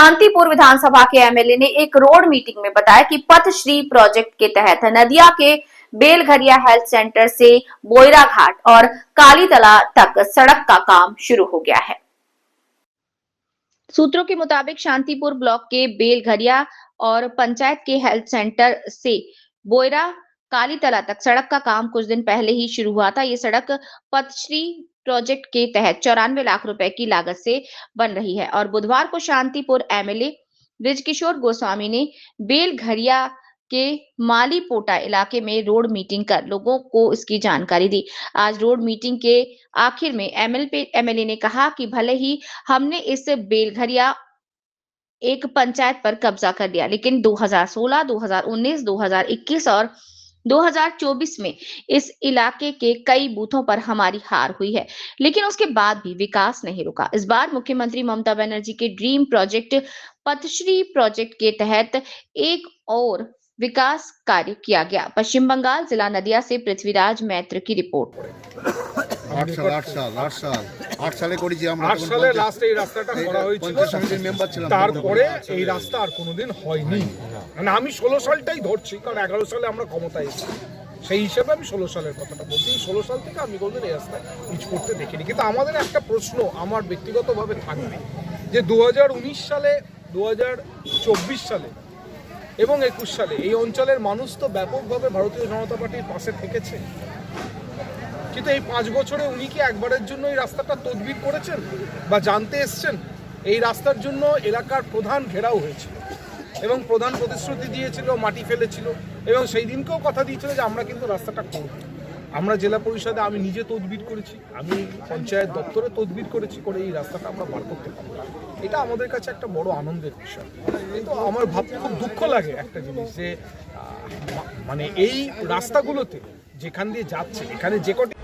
शांतिपुर विधानसभा के एमएलए ने एक रोड मीटिंग में बताया कि पथश्री प्रोजेक्ट के तहत नदिया के बेलघरिया हेल्थ सेंटर से बोयरा घाट और कालीतला तक सड़क का काम शुरू हो गया है। सूत्रों के मुताबिक शांतिपुर ब्लॉक के बेलघरिया और पंचायत के हेल्थ सेंटर से बोयरा कालीतला तक सड़क का काम कुछ दिन पहले ही शुरू हुआ था। ये सड़क पथश्री प्रोजेक्ट के तहत 94 लाख रुपए की लागत से बन रही है और बुधवार को शांतिपुर एमएलए बृजकिशोर गोस्वामी ने बेलघरिया के मालीपोटा इलाके में रोड मीटिंग कर लोगों को इसकी जानकारी दी। आज रोड मीटिंग के आखिर में एमएलए ने कहा कि भले ही हमने इस बेलघरिया एक पंचायत पर कब्जा कर लिया, लेकिन 2016, 2019, 2021 और 2024 में इस इलाके के कई बूथों पर हमारी हार हुई है, लेकिन उसके बाद भी विकास नहीं रुका। इस बार मुख्यमंत्री ममता बनर्जी के ड्रीम प्रोजेक्ट पथश्री प्रोजेक्ट के तहत एक और विकास कार्य किया गया। पश्चिम बंगाल जिला नदिया से पृथ्वीराज मैत्र की रिपोर्ट। 8 সালে করেছি আমরা 8 সালে লাস্ট এই রাস্তাটা করা হয়েছিল পঞ্চায়েত সমিতির মেম্বার ছিলাম। তারপরে এই রাস্তা আর কোনোদিন হয়নি। মানে আমি 16 সালটাই ধরছি, কারণ 11 সালে আমরা ক্ষমতায় এসেছি, সেই হিসেবে আমি 16 সালের কথাটা বলছি। 16 সাল থেকে আমি কোনোদিন এই রাস্তায় কিছু করতে দেখিনি। কিন্তু আমাদের একটা প্রশ্ন আমার ব্যক্তিগতভাবে থাকবে যে 2019 সালে, 2024 সালে এবং 21 সালে এই অঞ্চলের মানুষ তো ব্যাপকভাবে ভারতীয় জনতা পার্টির পাশে থেকেছে, কিন্তু এই 5 বছরে উনি কি একবারের জন্য এই রাস্তাটা তদবির করেছেন বা জানতে এসছেন? এই রাস্তার জন্য এলাকার প্রধান ঘেরাও হয়েছিল এবং প্রধান প্রতিশ্রুতি দিয়েছিল, মাটি ফেলেছিল এবং সেই দিনকেও কথা দিয়েছিল যে আমরা কিন্তু রাস্তাটা করব। আমরা জেলা পরিষদে আমি নিজে তদবির করেছি, আমি পঞ্চায়েত দপ্তরে তদবির করেছি, করে এই রাস্তাটা আমরা বার করতে পারবো। এটা আমাদের কাছে একটা বড় আনন্দের বিষয়। কিন্তু আমার ভাবতে খুব দুঃখ লাগে একটা জিনিস যে মানে এই রাস্তাগুলোতে যেখান দিয়ে যাচ্ছে, এখানে যে কটি